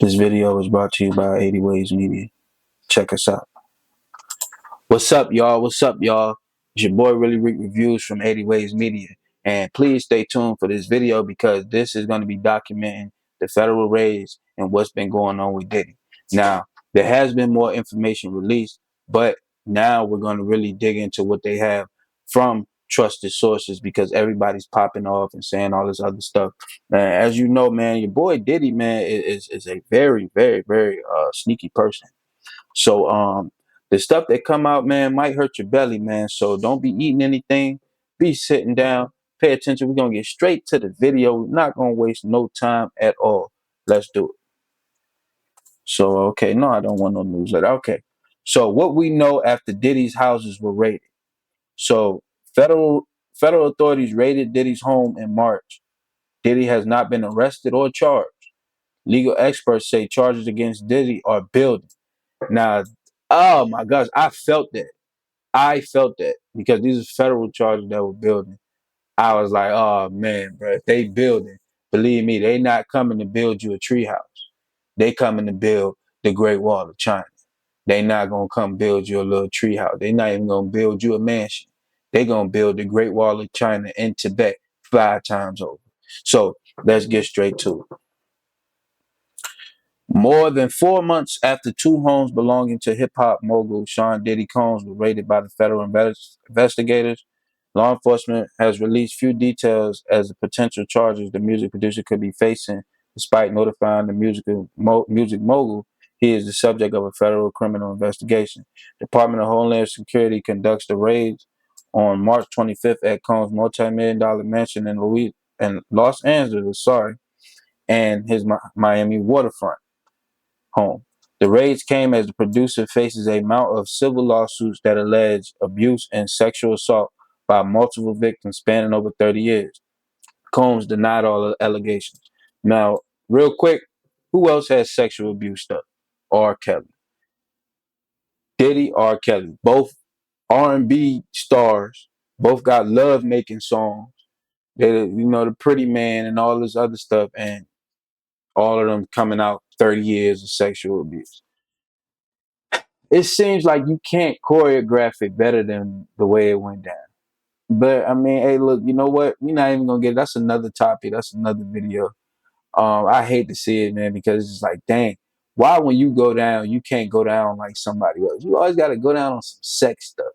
This video is brought to you by 80 Ways Media. Check us out. What's up, y'all? What's up, y'all? It's your boy Really Reek Reviews from 80 Ways Media. And please stay tuned for this video because this is going to be documenting the federal raids and what's been going on with Diddy. Now, there has been more information released, but now we're going to really dig into what they have from trusted sources because everybody's popping off and saying all this other stuff. As you know, man, your boy Diddy, man, is a very, very, very sneaky person. So the stuff that come out, man, might hurt your belly, man. So don't be eating anything. Be sitting down. Pay attention. We're gonna get straight to the video. We're not gonna waste no time at all. Let's do it. So okay, no, I don't want no newsletter. Okay. So what we know after Diddy's houses were raided. So federal authorities raided Diddy's home in March. Diddy has not been arrested or charged. Legal experts say charges against Diddy are building. Now, oh my gosh, I felt that. I felt that because these are federal charges that were building. I was like, oh man, bro, if they building, believe me, they not coming to build you a treehouse. They coming to build the Great Wall of China. They not gonna come build you a little treehouse. They not even gonna build you a mansion. They gonna build the Great Wall of China in Tibet 5 times over. So let's get straight to it. More than 4 months after 2 homes belonging to hip-hop mogul Sean Diddy Combs were raided by the federal investigators, law enforcement has released few details as the potential charges the music producer could be facing, despite notifying the music mogul he is the subject of a federal criminal investigation. Department of Homeland Security conducts the raids on March 25th at Combs' multi-million-dollar mansion in Los Angeles, and his Miami waterfront home. The raids came as the producer faces a mount of civil lawsuits that allege abuse and sexual assault by multiple victims spanning over 30 years. Combs denied all the allegations. Now, real quick, who else has sexual abuse stuff? R. Kelly. Diddy, R. Kelly. Both R&B stars. Both got love-making songs. They, the Pretty Man and all this other stuff, and all of them coming out 30 years of sexual abuse. It seems like you can't choreograph it better than the way it went down. But I mean, hey, look, you know what? We're not even gonna get it. That's another topic. That's another video. I hate to see it, man, because it's like, dang, why when you go down, you can't go down like somebody else? You always got to go down on some sex stuff.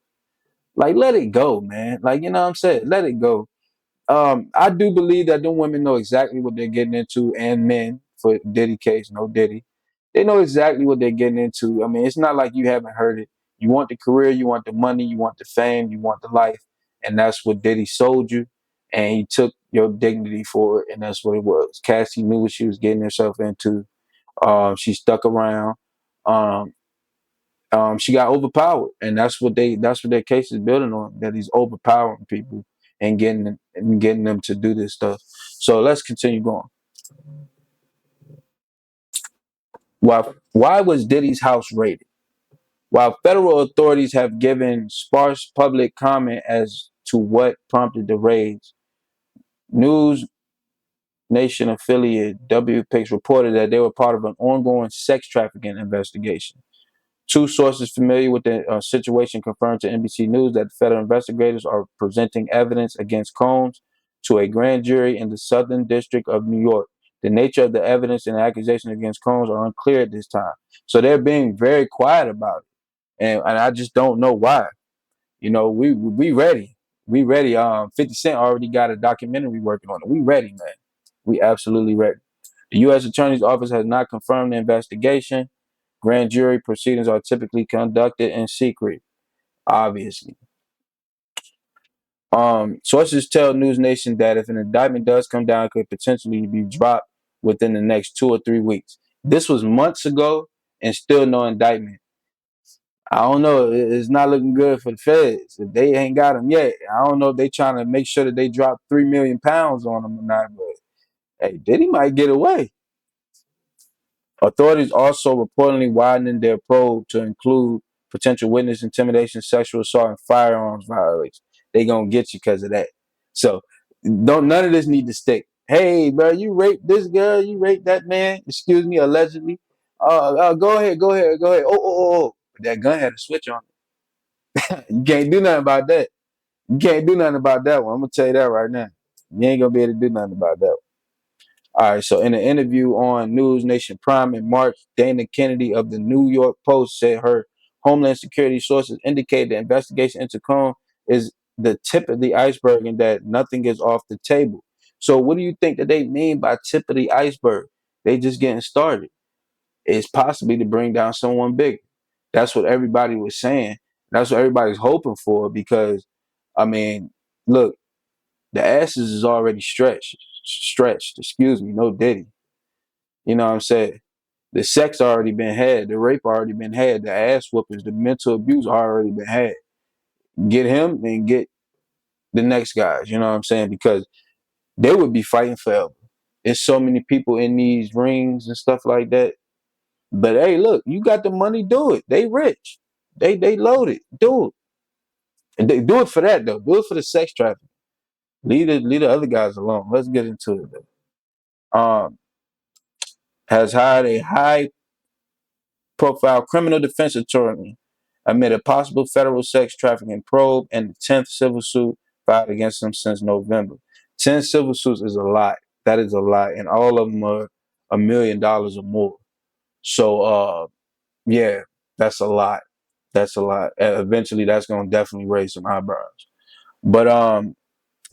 Like, let it go, man. Like, you know what I'm saying? Let it go. I do believe that them women know exactly what they're getting into, and men for Diddy case, no Diddy. They know exactly what they're getting into. I mean, it's not like you haven't heard it. You want the career, you want the money, you want the fame, you want the life, and that's what Diddy sold you, and he took your dignity for it, and that's what it was. Cassie knew what she was getting herself into. She stuck around. Um, she got overpowered, and that's what their case is building on. That he's overpowering people and getting them to do this stuff. So let's continue going. Why was Diddy's house raided? While federal authorities have given sparse public comment as to what prompted the raids, News Nation affiliate WPix reported that they were part of an ongoing sex trafficking investigation. Two sources familiar with the situation confirmed to NBC News that federal investigators are presenting evidence against Combs to a grand jury in the Southern District of New York. The nature of the evidence and accusations against Combs are unclear at this time. So they're being very quiet about it. And I just don't know why. We ready. We ready. 50 Cent already got a documentary working on it. We ready, man. We absolutely ready. The U.S. Attorney's Office has not confirmed the investigation. Grand jury proceedings are typically conducted in secret, obviously. Sources tell News Nation that if an indictment does come down, it could potentially be dropped within the next 2 or 3 weeks. This was months ago and still no indictment. I don't know. It's not looking good for the feds. If they ain't got him yet, I don't know if they trying to make sure that they drop 3 million pounds on him or not. But hey, Diddy might get away. Authorities also reportedly widening their probe to include potential witness intimidation, sexual assault, and firearms violations. They gonna get you because of that. So none of this need to stick. Hey, bro, you raped this girl, you raped that man. Excuse me, allegedly. Go ahead, go ahead, go ahead. Oh. That gun had a switch on it. You can't do nothing about that. You can't do nothing about that one. I'm gonna tell you that right now. You ain't gonna be able to do nothing about that. All right, so in an interview on News Nation Prime in March, Dana Kennedy of the New York Post said her Homeland Security sources indicate the investigation into Cohn is the tip of the iceberg and that nothing is off the table. So, what do you think that they mean by tip of the iceberg? They just getting started. It's possibly to bring down someone big. That's what everybody was saying. That's what everybody's hoping for because, I mean, look, the asses is already stretched. Excuse me, no Diddy. You know what I'm saying? The sex already been had, the rape already been had, the ass whoopings, the mental abuse already been had. Get him and get the next guys, you know what I'm saying? Because they would be fighting forever. There's so many people in these rings and stuff like that. But hey, look, you got the money, do it. They rich. They loaded. Do it. And they do it for that though. Do it for the sex trafficking. Leave the other guys alone. Let's get into it though. Has hired a high profile criminal defense attorney amid a possible federal sex trafficking probe and the 10th civil suit filed against him since November. 10 civil suits is a lot. That is a lot. And all of them are $1 million or more. So, yeah, that's a lot. That's a lot. Eventually, that's going to definitely raise some eyebrows. But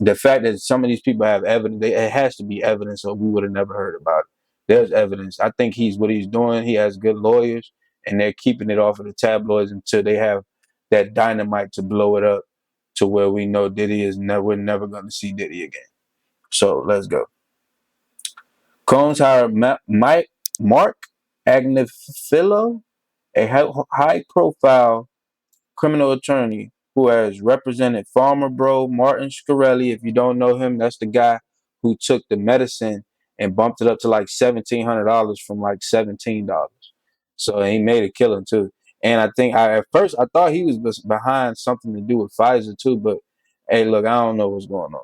the fact that some of these people have evidence, it has to be evidence, or we would have never heard about it. There's evidence. I think what he's doing. He has good lawyers, and they're keeping it off of the tabloids until they have that dynamite to blow it up to where we know Diddy is never. We're never going to see Diddy again. So let's go. Combs hired Mark Agnifilo, a high-profile criminal attorney who has represented Farmer Bro Martin Shkreli. If you don't know him, that's the guy who took the medicine and bumped it up to like $1,700 from like $17. So he made a killing too. And I think at first I thought he was behind something to do with Pfizer too, but hey, look, I don't know what's going on.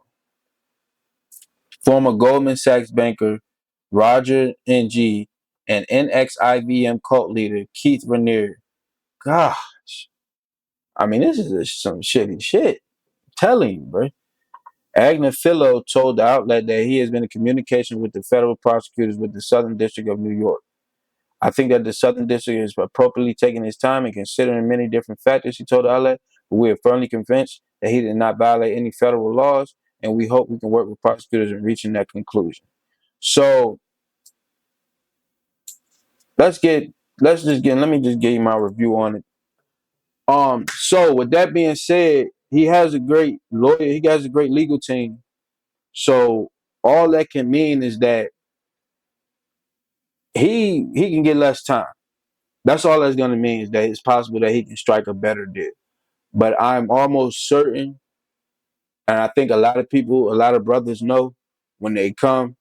Former Goldman Sachs banker Roger Ng and NXIVM cult leader Keith Raniere. Gosh, I mean, this is some shitty shit. I'm telling you, bro. Agnifilo told the outlet that he has been in communication with the federal prosecutors with the Southern District of New York. I think that the Southern District is appropriately taking his time and considering many different factors, he told the outlet, but we are firmly convinced that he did not violate any federal laws, and we hope we can work with prosecutors in reaching that conclusion. So let's get let me just give you my review on it. So with that being said, he has a great lawyer, he has a great legal team. So all that can mean is that he can get less time. That's all that's gonna mean is that it's possible that he can strike a better deal. But I'm almost certain, and I think a lot of people, a lot of brothers know when they come,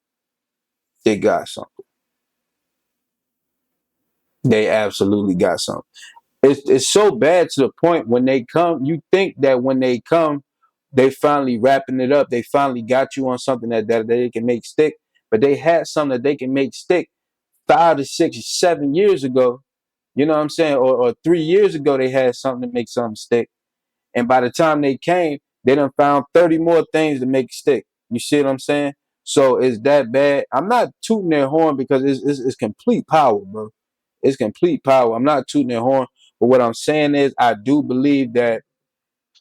they got something. They absolutely got something. It's so bad to the point when they come, you think that when they come, they finally wrapping it up. They finally got you on something that they can make stick. But they had something that they can make stick 5 to 6 or 7 years ago. You know what I'm saying? Or 3 years ago, they had something to make something stick. And by the time they came, they done found 30 more things to make stick. You see what I'm saying? So is that bad? I'm not tooting their horn because it's complete power, bro. It's complete power. I'm not tooting their horn. But what I'm saying is I do believe that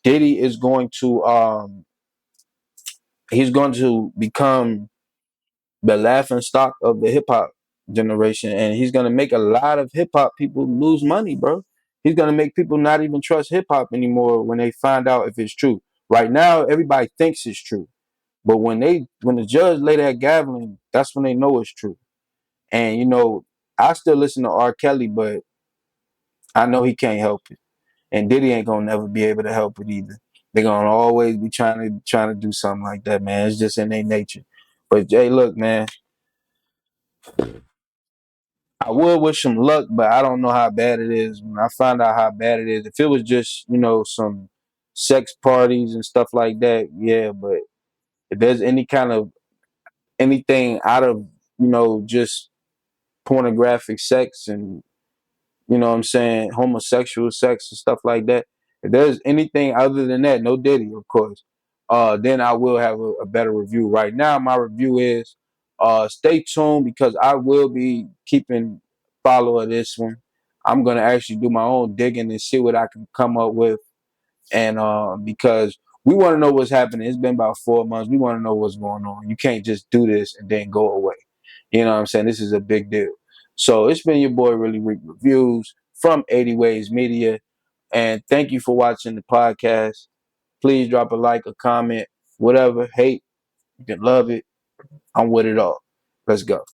Diddy is going to he's going to become the laughing stock of the hip hop generation, and he's gonna make a lot of hip hop people lose money, bro. He's gonna make people not even trust hip hop anymore when they find out if it's true. Right now, everybody thinks it's true, but when the judge lay that gaveling, that's when they know it's true. And you know, I still listen to R. Kelly, but I know he can't help it, and Diddy ain't gonna never be able to help it either. They're gonna always be trying to do something like that, man. It's just in their nature. But Jay, look, man, I would wish him luck, but I don't know how bad it is. When I find out how bad it is, if it was just, some sex parties and stuff like that, yeah, but if there's any kind of anything out of, just pornographic sex and, what I'm saying, homosexual sex and stuff like that. If there's anything other than that, no Diddy, of course, then I will have a better review. Right now, my review is stay tuned because I will be keeping follow of this one. I'm gonna actually do my own digging and see what I can come up with. And because we want to know what's happening. It's been about 4 months. We want to know what's going on. You can't just do this and then go away. You know what I'm saying? This is a big deal. So it's been your boy Really Rick Reviews from 80 Ways Media. And thank you for watching the podcast. Please drop a like, a comment, whatever. Hate, you can love it. I'm with it all. Let's go.